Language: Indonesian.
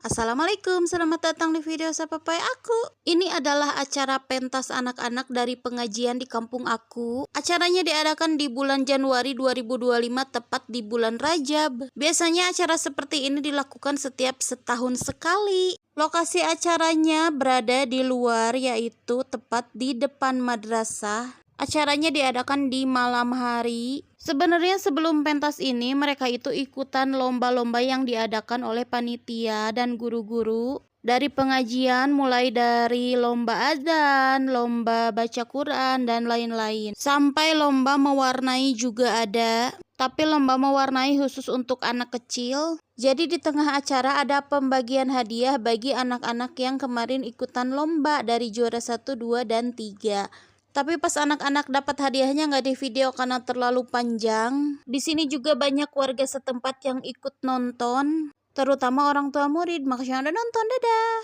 Assalamualaikum, selamat datang di video Sapapai aku. Ini adalah acara pentas anak-anak dari pengajian di kampung aku. Acaranya diadakan di bulan Januari 2025, tepat di bulan Rajab. Biasanya acara seperti ini dilakukan setiap setahun sekali. Lokasi acaranya berada di luar, yaitu tepat di depan madrasah. Acaranya diadakan di malam hari. Sebenarnya sebelum pentas ini mereka itu ikutan lomba-lomba yang diadakan oleh panitia dan guru-guru dari pengajian, mulai dari lomba adzan, lomba baca Quran dan lain-lain. Sampai lomba mewarnai juga ada. Tapi lomba mewarnai khusus untuk anak kecil. Jadi di tengah acara ada pembagian hadiah bagi anak-anak yang kemarin ikutan lomba dari juara 1, 2, dan 3. Tapi pas anak-anak dapat hadiahnya nggak di video karena terlalu panjang. Di sini juga banyak warga setempat yang ikut nonton, terutama orang tua murid. Makasih udah nonton, dadah.